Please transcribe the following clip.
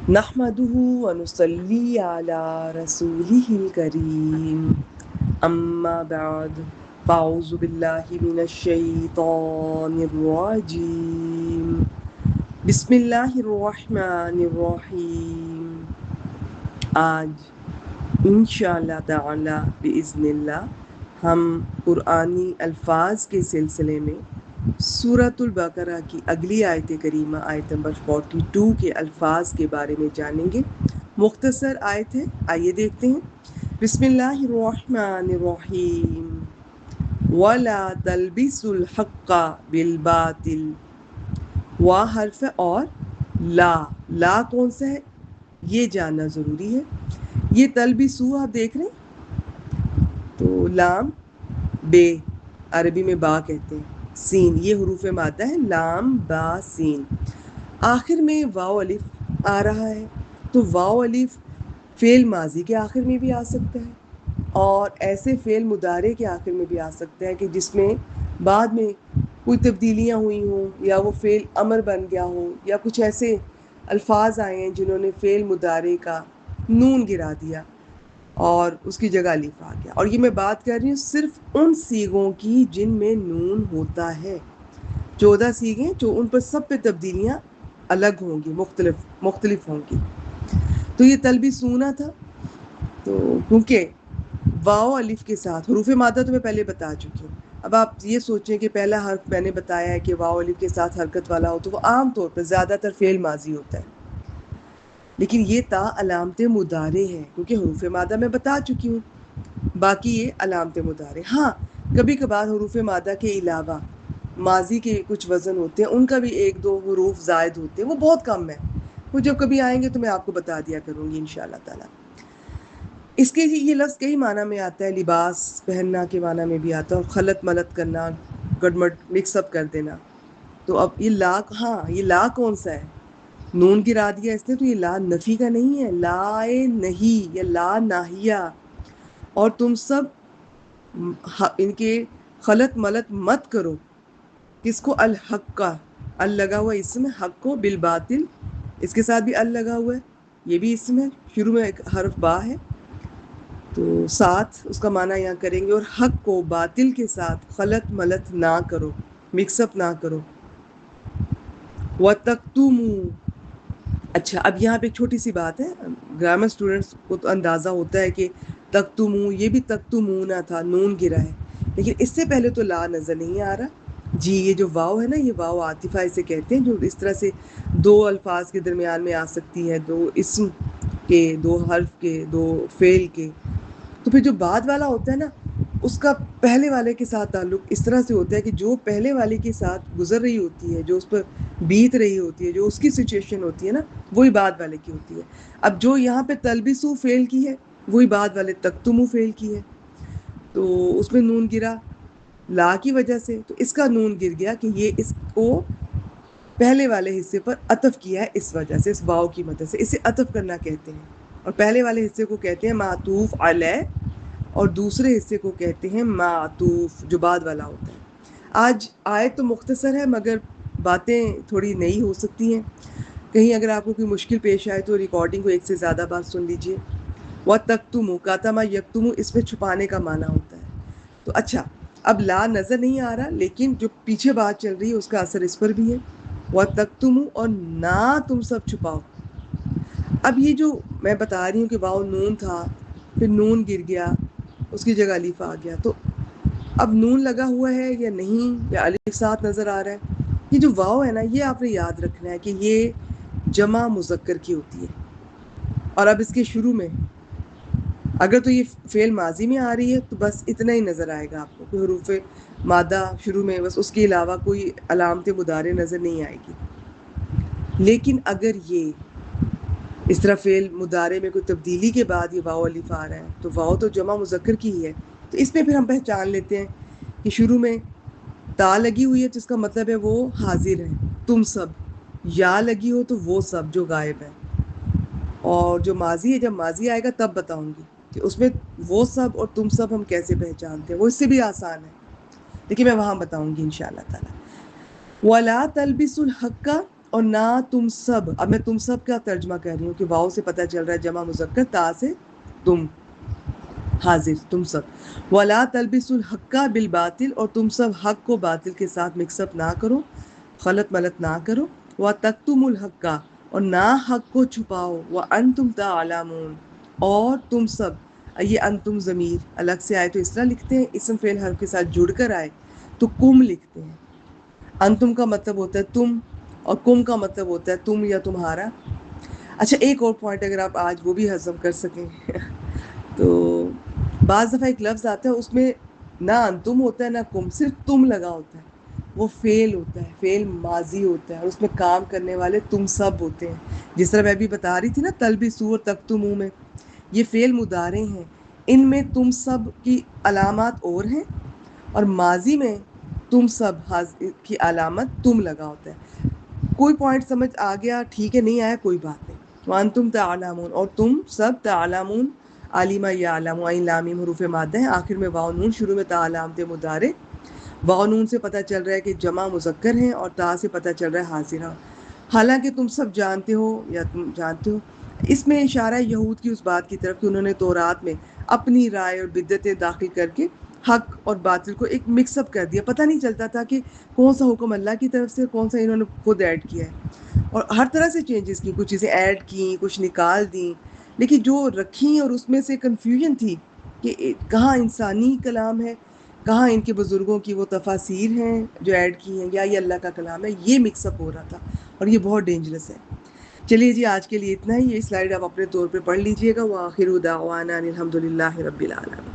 نحمده ونصلي على رسوله الكريم أما بعد فأعوذ بالله من الشيطان الرجيم بسم الله الرحمن الرحيم. آج انشاءاللہ تعالی بإذن اللہ ہم قرآنی الفاظ کے سلسلے میں سورۃ البقرہ کی اگلی آیت کریمہ آیت نمبر 42 کے الفاظ کے بارے میں جانیں گے۔ مختصر آیت ہے، آئیے دیکھتے ہیں۔ بسم اللہ الرحمن الرحیم وَلَا تَلْبِسُوا الْحَقَّ بِالْبَاطِلِ، وا حرف ہے اور لا کون سا ہے یہ جاننا ضروری ہے۔ یہ تلبسو آپ دیکھ رہے ہیں تو لام بے، عربی میں با کہتے ہیں، سین یہ حروف مادہ ہے، لام با سین، آخر میں واو الف آ رہا ہے، تو واو الف فعل ماضی کے آخر میں بھی آ سکتا ہے اور ایسے فعل مضارع کے آخر میں بھی آ سکتا ہے کہ جس میں بعد میں کوئی تبدیلیاں ہوئی ہوں یا وہ فعل امر بن گیا ہو یا کچھ ایسے الفاظ آئے ہیں جنہوں نے فعل مضارع کا نون گرا دیا اور اس کی جگہ الف آ گیا۔ اور یہ میں بات کر رہی ہوں صرف ان صیغوں کی جن میں نون ہوتا ہے۔ 14 صیغیں جو ان پر سب پہ تبدیلیاں الگ ہوں گی، مختلف ہوں گی۔ تو یہ تلبسونا تھا، تو کیونکہ واو الف کے ساتھ حروف مادہ تو میں پہلے بتا چکی ہوں۔ اب آپ یہ سوچیں کہ پہلا حرف میں نے بتایا ہے کہ واو الف کے ساتھ حرکت والا ہو تو وہ عام طور پر زیادہ تر فعل ماضی ہوتا ہے، لیکن یہ تا علامت مضارع ہے کیونکہ حروف مادہ میں بتا چکی ہوں، باقی یہ علامت مضارع۔ ہاں کبھی کبھار حروف مادہ کے علاوہ ماضی کے کچھ وزن ہوتے ہیں، ان کا بھی ایک دو حروف زائد ہوتے ہیں، وہ بہت کم ہے، وہ جب کبھی آئیں گے تو میں آپ کو بتا دیا کروں گی انشاءاللہ تعالی۔ اس کے یہ لفظ کئی معنی میں آتا ہے، لباس پہننا کے معنی میں بھی آتا ہے، اور خلط ملط کرنا، گڑمٹ مکس اپ کر دینا۔ تو اب یہ لا، ہاں یہ لا کون سا ہے؟ نون گرا دیا اس نے تو یہ لا نفی کا نہیں ہے، لا نہیں یا لا ناہیہ۔ اور تم سب ان کے خلط ملط مت کرو، کس کو؟ الحق کا، ال لگا ہوا اسم ہے، حق کو، بالباطل اس کے ساتھ بھی ال لگا ہوا ہے، یہ بھی اسم ہے، شروع میں ایک حرف با ہے تو ساتھ اس کا معنی یہاں کریں گے، اور حق کو باطل کے ساتھ خلط ملط نہ کرو، مکس اپ نہ کرو۔ وَتَكْتُمُوا، اچھا اب یہاں پہ ایک چھوٹی سی بات ہے، گرامر سٹوڈنٹس کو تو اندازہ ہوتا ہے کہ تکتمو، یہ بھی تکتمونا تھا، نون گرا ہے، لیکن اس سے پہلے تو لا نظر نہیں آ رہا جی۔ یہ جو واو ہے نا، یہ واو عاطفہ اسے کہتے ہیں، جو اس طرح سے دو الفاظ کے درمیان میں آ سکتی ہے، دو اسم کے، دو حرف کے، دو فعل کے۔ تو پھر جو بعد والا ہوتا ہے نا، اس کا پہلے والے کے ساتھ تعلق اس طرح سے ہوتا ہے کہ جو پہلے والے کے ساتھ گزر رہی ہوتی ہے، جو اس پر بیت رہی ہوتی ہے، جو اس کی سچویشن ہوتی ہے نا، وہی بعد والے کی ہوتی ہے۔ اب جو یہاں پہ تلبسو فعل کی ہے وہی بعد والے تکتمو فعل کی ہے، تو اس میں نون گرا لا کی وجہ سے، تو اس کا نون گر گیا کہ یہ اس کو پہلے والے حصے پر عطف کیا ہے، اس وجہ سے، اس واو کی مدد سے اسے عطف کرنا کہتے ہیں، اور پہلے والے حصے کو کہتے ہیں معطوف علیہ، اور دوسرے حصے کو کہتے ہیں معطوف جو بعد والا ہوتا ہے۔ آج آیت تو مختصر ہے مگر باتیں تھوڑی نئی ہو سکتی ہیں، کہیں اگر آپ کو کوئی مشکل پیش آئے تو ریکارڈنگ کو ایک سے زیادہ بار سن لیجئے۔ وَتَكْتُمُ، کاتما یکتمو، اس میں چھپانے کا معنی ہوتا ہے۔ تو اچھا اب لا نظر نہیں آ رہا، لیکن جو پیچھے بات چل رہی ہے اس کا اثر اس پر بھی ہے۔ وَتَكْتُمُ، اور نہ تم سب چھپاؤ۔ اب یہ جو میں بتا رہی ہوں کہ واو نون تھا، پھر نون گر گیا، اس کی جگہ الف آ گیا، تو اب نون لگا ہوا ہے یا نہیں، یا الف ساتھ نظر آ رہا ہے؟ یہ جو واو ہے نا، یہ آپ نے یاد رکھنا ہے کہ یہ جمع مذکر کی ہوتی ہے، اور اب اس کے شروع میں اگر تو یہ فعل ماضی میں آ رہی ہے تو بس اتنا ہی نظر آئے گا آپ کو، کوئی حروف مادہ شروع میں، بس اس کے علاوہ کوئی علامت مضارع نظر نہیں آئے گی۔ لیکن اگر یہ اس طرح فعل مضارع میں کوئی تبدیلی کے بعد یہ واو الف آ رہا ہے تو واو تو جمع مذکر کی ہی ہے، تو اس میں پھر ہم پہچان لیتے ہیں کہ شروع میں تا لگی ہوئی ہے تو اس کا مطلب ہے وہ حاضر ہے، تم سب، یا لگی ہو تو وہ سب جو غائب ہے، اور جو ماضی ہے، جب ماضی آئے گا تب بتاؤں گی کہ اس میں وہ سب اور تم سب ہم کیسے پہچانتے ہیں، وہ اس سے بھی آسان ہے، لیکن میں وہاں بتاؤں گی انشاءاللہ تعالی۔ وَلَا تَلْبِسُوا الْحَقَّ، اور نہ تم سب. اب میں تم سب کا ترجمہ کر رہی ہوں کہ واؤ سے پتہ چل رہا ہے جمع مذکر، تا سے تم، حاضر تم سب. ولا تلبسوا الحق بالباطل، اور تم سب حق کو باطل کے ساتھ مکس اپ نہ کرو، خلط ملط نہ کرو. وتکتموا الحق، اور نہ حق کو چھپاؤ. وانتم تعلمون، اور تم سب. یہ انتم ضمیر الگ سے آئے تو اس طرح لکھتے ہیں، اسم فعل حرف کے ساتھ جڑ کر آئے تو کم لکھتے ہیں. انتم کا مطلب ہوتا ہے تم، اور کم کا مطلب ہوتا ہے تم یا تمہارا. اچھا ایک اور پوائنٹ اگر آپ آج وہ بھی ہضم کر سکیں تو بعض دفعہ ایک لفظ آتا ہے اس میں نہ انتم ہوتا ہے نہ کم، صرف تم لگا ہوتا ہے. وہ فعل ہوتا ہے، فعل ماضی ہوتا ہے، اور اس میں کام کرنے والے تم سب ہوتے ہیں. جس طرح میں ابھی بتا رہی تھی نا تلبسوا اور تکتموا میں، یہ فعل مضارع ہیں، ان میں تم سب کی علامات اور ہیں، اور ماضی میں تم سب کی علامت تم لگا ہوتا ہے. کوئی پوائنٹ سمجھ آ گیا ٹھیک ہے، نہیں آیا کوئی بات نہیں. وانتم تعلمون، اور تم سب. تعلمون عالمہ یعلم، عین لام میم حروف مادہ ہیں، آخر میں واو نون، شروع میں تا علامت مضارع. واو نون سے پتہ چل رہا ہے کہ جمع مذکر ہیں، اور تا سے پتہ چل رہا ہے حاضرہ. حالانکہ تم سب جانتے ہو، یا تم جانتے ہو، اس میں اشارہ ہے یہود کی اس بات کی طرف کہ انہوں نے تورات میں اپنی رائے اور بدعتیں داخل کر کے حق اور باطل کو ایک مکس اپ کر دیا. پتہ نہیں چلتا تھا کہ کون سا حکم اللہ کی طرف سے، کون سا انہوں نے خود ایڈ کیا ہے. اور ہر طرح سے چینجز کی، کچھ چیزیں ایڈ کیں، کچھ نکال دیں، لیکن جو رکھیں اور اس میں سے کنفیوژن تھی کہ کہاں انسانی کلام ہے، کہاں ان کے بزرگوں کی وہ تفاسیر ہیں جو ایڈ کی ہیں، یا یہ اللہ کا کلام ہے. یہ مکس اپ ہو رہا تھا اور یہ بہت ڈینجرس ہے. چلیے جی آج کے لیے اتنا ہی. یہ سلائیڈ آپ اپنے طور پہ پڑھ لیجئے گا. وآخر دعوانا ان الحمد للہ رب العالمین.